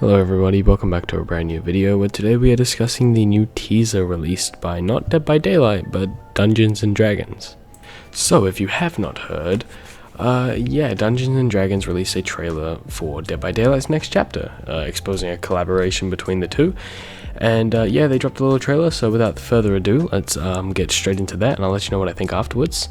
Hello everybody, welcome back to a brand new video where today we are discussing the new teaser released by not Dead by Daylight but Dungeons and Dragons. So if you have not heard, Dungeons and Dragons released a trailer for Dead by Daylight's next chapter, exposing a collaboration between the two. And they dropped a little trailer, so without further ado, let's get straight into that and I'll let you know what I think afterwards.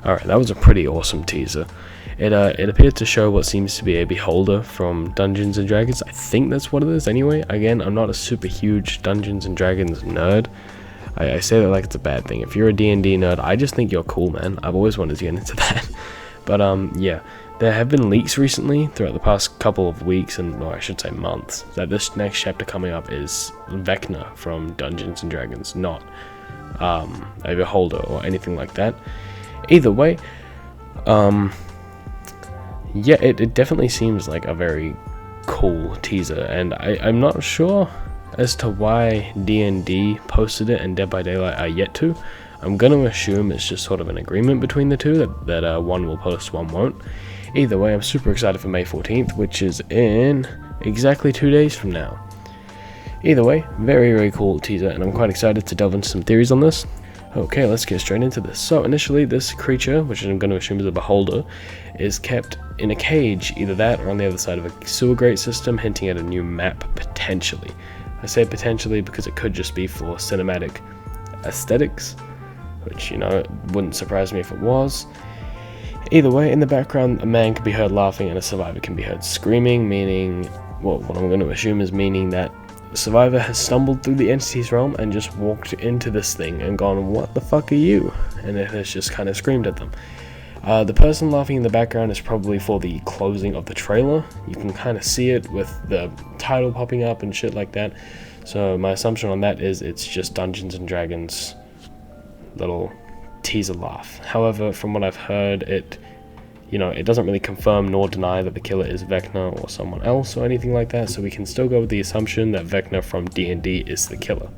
Alright, that was a pretty awesome teaser. It appeared to show what seems to be a beholder from Dungeons and Dragons. I think that's what it is anyway. Again, I'm not a super huge Dungeons and Dragons nerd. I say that like it's a bad thing. If you're a D&D nerd, I just think you're cool, man. I've always wanted to get into that. But there have been leaks recently throughout the past couple of weeks, I should say months, that this next chapter coming up is Vecna from Dungeons and Dragons, not a beholder or anything like that. Either way, it definitely seems like a very cool teaser, and I'm not sure as to why D&D posted it and Dead by Daylight are yet to. I'm going to assume it's just sort of an agreement between the two, that one will post, one won't. Either way, I'm super excited for May 14th, which is in exactly 2 days from now. Either way, very, very cool teaser, and I'm quite excited to delve into some theories on this. Okay, let's get straight into this. So initially, this creature, which I'm going to assume is a beholder, is kept in a cage, either that or on the other side of a sewer grate system, hinting at a new map, potentially. I say potentially because it could just be for cinematic aesthetics, which, it wouldn't surprise me if it was. Either way, in the background, a man can be heard laughing and a survivor can be heard screaming, meaning, well, what I'm going to assume is meaning that the survivor has stumbled through the entity's realm and just walked into this thing and gone, "What the fuck are you?" And it has just kind of screamed at them. The person laughing in the background is probably for the closing of the trailer. You can kind of see it with the title popping up and shit like that. So my assumption on that is it's just Dungeons and Dragons little teaser laugh. However, from what I've heard, it doesn't really confirm nor deny that the killer is Vecna or someone else or anything like that, so we can still go with the assumption that Vecna from D&D is the killer.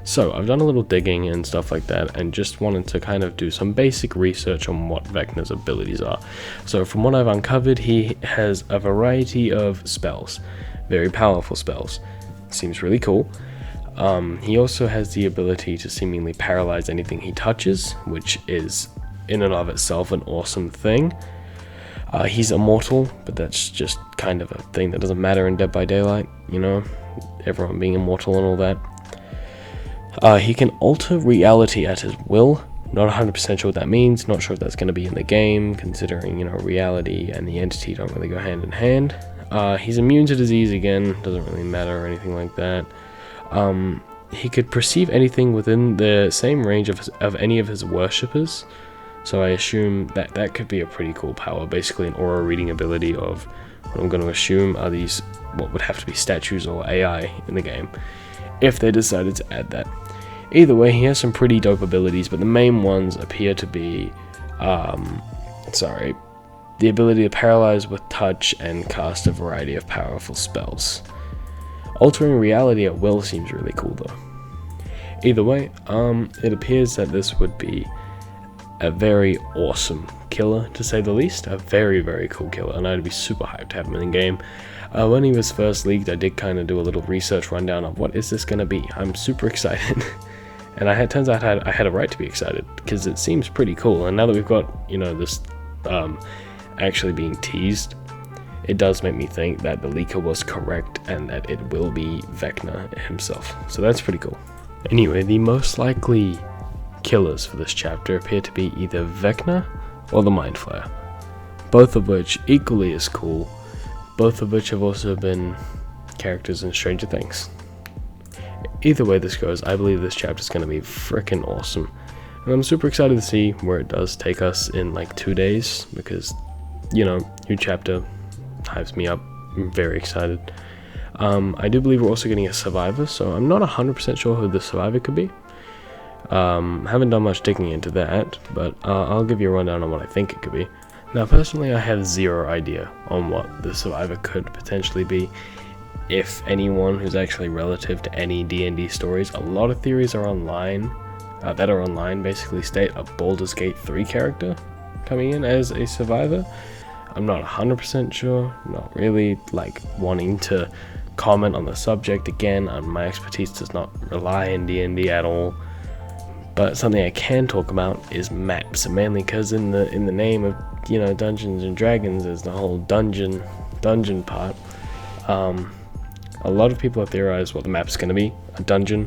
So I've done a little digging and stuff like that, and just wanted to kind of do some basic research on what Vecna's abilities are. So from what I've uncovered, he has a variety of spells, very powerful spells. Seems really cool. He also has the ability to seemingly paralyze anything he touches, which is in and of itself an awesome thing. He's immortal, but that's just kind of a thing that doesn't matter in Dead by Daylight, everyone being immortal and all that. He can alter reality at his will. Not 100% sure what that means, not sure if that's going to be in the game, considering, reality and the entity don't really go hand in hand. He's immune to disease again, doesn't really matter or anything like that. He could perceive anything within the same range of any of his worshippers. So I assume that could be a pretty cool power, basically an aura reading ability of what I'm going to assume are these, what would have to be statues or AI in the game, if they decided to add that. Either way, he has some pretty dope abilities, but the main ones appear to be, the ability to paralyze with touch and cast a variety of powerful spells. Altering reality at will seems really cool though. Either way, it appears that this would be a very awesome killer, to say the least. A very, very cool killer, and I'd be super hyped to have him in the game. When he was first leaked, I did kind of do a little research rundown of what is this going to be. I'm super excited. And turns out I had a right to be excited, because it seems pretty cool. And now that we've got, this actually being teased, it does make me think that the leaker was correct and that it will be Vecna himself. So that's pretty cool. Anyway, the most likely killers for this chapter appear to be either Vecna or the Mind Flayer, both of which equally as cool, both of which have also been characters in Stranger Things. Either way this goes, I believe this chapter is going to be freaking awesome, and I'm super excited to see where it does take us in like 2 days, because new chapter hypes me up. I'm very excited. I do believe we're also getting a survivor, so I'm not 100% sure who the survivor could be. Haven't done much digging into that, but I'll give you a rundown on what I think it could be. Now personally, I have zero idea on what the survivor could potentially be, if anyone who's actually relative to any D&D stories. A lot of theories are online, basically state a Baldur's Gate 3 character coming in as a survivor. I'm not 100% sure, not really like wanting to comment on the subject again. My expertise does not rely on D&D at all, but something I can talk about is maps, mainly because in the name of, you know, Dungeons and Dragons, there's the whole dungeon part. A lot of people have theorized what the map's going to be, a dungeon,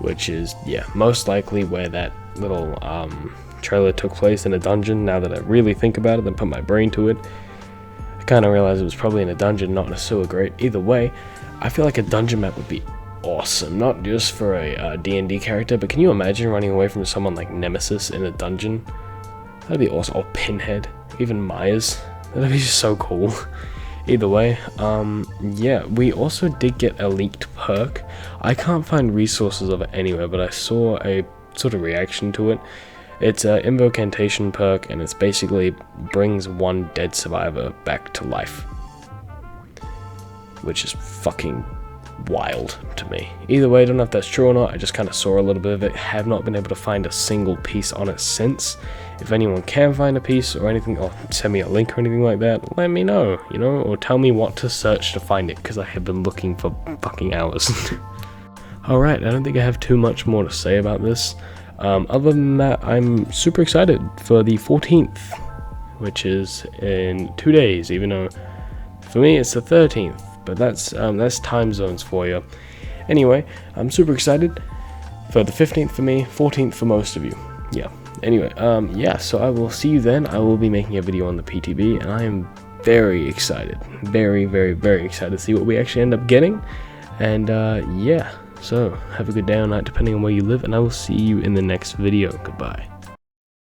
which is, yeah, most likely where that little trailer took place, in a dungeon. Now that I really think about it and put my brain to it, I kind of realized it was probably in a dungeon, not in a sewer grate. Either way, I feel like a dungeon map would be awesome, not just for a D&D character, but can you imagine running away from someone like Nemesis in a dungeon? That'd be awesome. Or Pinhead, even Myers. That'd be just so cool. Either way, yeah, we also did get a leaked perk. I can't find resources of it anywhere, but I saw a sort of reaction to it. It's an invocation perk, and it's basically brings one dead survivor back to life, which is fucking wild to me. Either way, I don't know if that's true or not. I just kind of saw a little bit of it, have not been able to find a single piece on it since. If anyone can find a piece or anything, or send me a link or anything like that, let me know, you know, or tell me what to search to find it, because I have been looking for fucking hours. Alright, I don't think I have too much more to say about this. Other than that, I'm super excited for the 14th, which is in 2 days, even though for me it's the 13th, but that's time zones for you. Anyway, I'm super excited for the 15th for me, 14th for most of you. Yeah. Anyway, yeah, so I will see you then. I will be making a video on the PTB, and I am very excited. Very, very, very excited to see what we actually end up getting. And, yeah, so have a good day or night depending on where you live, and I will see you in the next video. Goodbye.